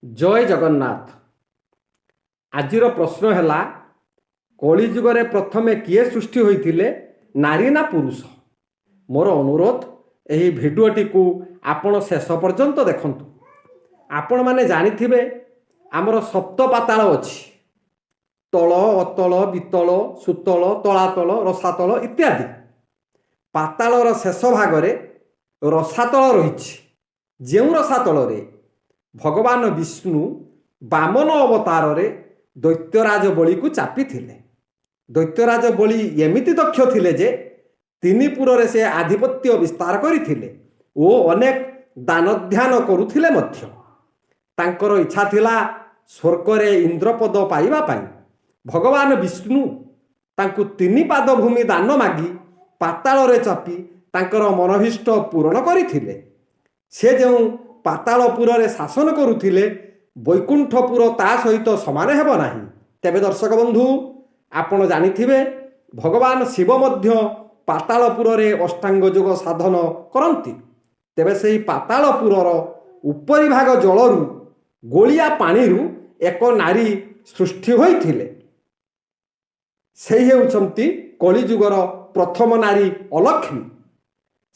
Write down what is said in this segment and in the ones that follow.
जय जगन्नाथ। आजिर प्रश्न है कलिजुगे प्रथमे किए सृष्टि होते नारी ना पुरुष। मोर अनुरोध यही भिडियोटी को आपण शेष पर्यंत देखु। आपण माने जानिथिबे आमर सप्त पाताल अच्छी तल अतल वितल सुतल तलातल रसातल इत्यादि। पातालर शेष भागरे रसातल रही। जो रसातल भगवान विष्णु बामन अवतार रे दैत्यराज बलि को चापी थिले। दैत्यराज बलि एमिति दक्ष थिले जे तिनिपुर रे से आधिपत्य विस्तार करिथिले ओ अनेक दान ध्यान करुथिले मध्य। तांकर इच्छा थिला स्वर्ग रे इंद्रपद पाइबा पाई। भगवान विष्णु तांकु तिनि पाद भूमि दान मागी पाताल रे चापी तांकर मनोभिष्ट पूरण करिथिले। से जो पातालपुर रे शासन करुथिले वैकुंठपुर ता सहित समान हेब नाही। तेबे दर्शक बंधु आपण जानिथिबे भगवान शिव मध्य पातालपुर रे अष्टांग योग साधन करंती। तेबे सेही पातालपुरर उपरि भाग जलरू गोलिया पानीरू एक नारी सृष्टि होइथिले। सेही हेउछंती कलिजुगर प्रथम नारी अलक्ष्मी।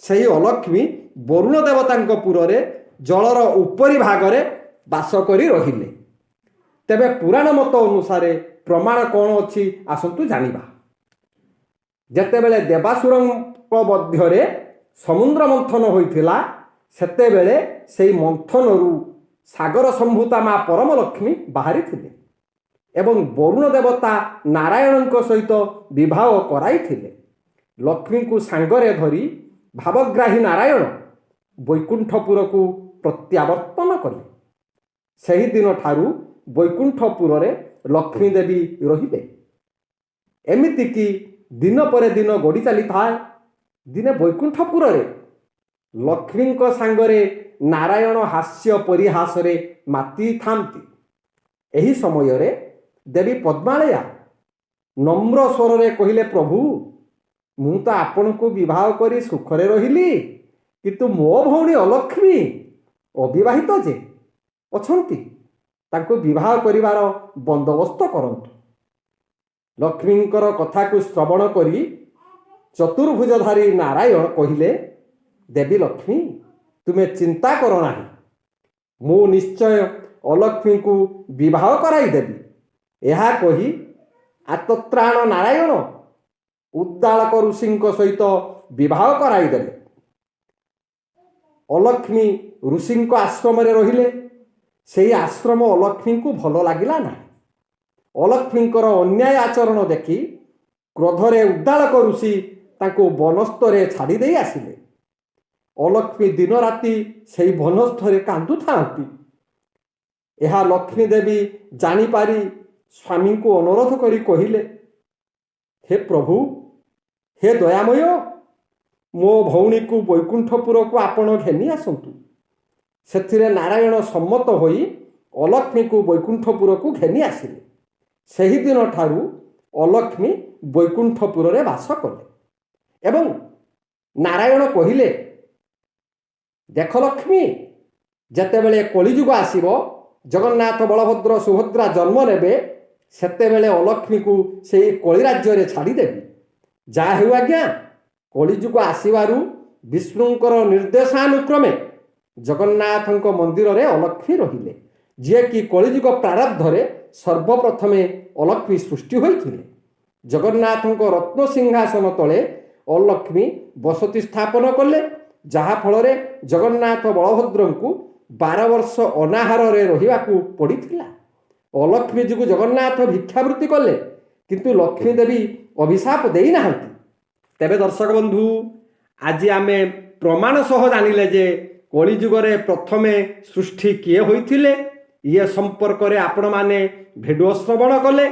सेही अलक्ष्मी वरुण देवतांक पुरे जलर उपरि भागरे बास करी रहिले। तेबे पुराण मत अनुसार प्रमाण कौन अच्छी आसतु जानिबा। जेतेबेले देवासुरंक मध्यरे समुद्र मंथन होइथिला सेतेबेले सेई मंथनरू सागर संभूता माँ परम लक्ष्मी बाहरी थिले एवं वरुण देवता नारायणक सहित विवाह कराइथिले। लक्ष्मी को सांगरे धरी भावग्राही नारायण वैकुंठपुर को प्रत्यावर्तन कले। सही दिन ठारू वैकुंठपुर रे लक्ष्मी देवी रहिबे। एमिति कि दिन पर दिन गड़ी चली थाए। दिने वैकुंठपुर रे लक्ष्मी सांगरे नारायण हास्य परिहास रे माती थांती। एही समय रे देवी पद्मालया नम्र स्वर रे कहिले, प्रभु मु तो आपण को विवाह करी सुखरे रहिली, किंतु मो भौणी अलक्ष्मी अविवाहित जे अछंती तांको विवाह करिवार बंदोबस्त करंतु। लक्ष्मींकर कथा को श्रवण करी चतुर्भुजधारी नारायण कहिले, देवी लक्ष्मी तुमे चिंता करो नाही, मु निश्चय अलक्ष्मी को विवाह कराई देवी। यह कही आतत्राण नारायण उद्दालक ऋषि सहित विवाह कराई देले। अलक्ष्मी ऋषि आश्रम रहिले। से आश्रम अलक्ष्मी को भल लगिला ना। अलक्ष्मींकर अन्याय आचरण देखी क्रोधरे उद्दालक ऋषि तांको वनस्थरे छाड़ी दे आसिले। अलक्ष्मी दिन राति से वनस्थरे कांदु थांती। यह लक्ष्मी देवी जानीपारी स्वामी को अनुरोध करी कहिले, हे प्रभु हे दयामय, मो भौणी को वैकुंठपुर को आपण घेनी आसतु। सेथिरे नारायण सम्मत होई अलक्ष्मी को वैकुंठपुर को घेनी आसिले। सही दिन ठारू अलक्ष्मी वैकुंठपुर रे वास कले एवं नारायण कहिले, देख लक्ष्मी, जेतेबेले कलिजुग आसीबो जगन्नाथ बलभद्र सुभद्रा जन्म नेबे सेतेबेले अलक्ष्मी को से कली राज्य रे छाड़ी देबी। जा हेउ आज्ञा, कलिजुग आसीबारु विष्णुंकर निर्देशानुक्रमे जगन्नाथंक मंदिर रे अलक्ष्मी रहिले, जे कि कलिजुग प्रारब्ध रे सर्वप्रथमे अलक्ष्मी सृष्टि होइथिले। जगन्नाथंक रत्न सिंहासन तले अलक्ष्मी बसति स्थापन कले, जहा फल जगन्नाथ बलभद्र को 12 वर्ष अनाहार रे रहिबा को पड़िथिला। अलक्ष्मी जी को जगन्नाथ भिक्षावृत्ति कले, किंतु लक्ष्मी देवी अभिशाप देई नाहंती। तेबे दर्शक बंधु आज आमे प्रमाण सह जानिले जे कलिजुगरे प्रथमे सृष्टि किए होइथिले। ये संपर्क रे आपण माने भिडियो श्रवण कले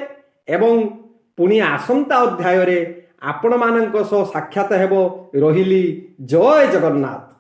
एवं पुणी आसंता अध्याय रे आपण मानक सह साक्षात हेबो। रहिली जय जगन्नाथ।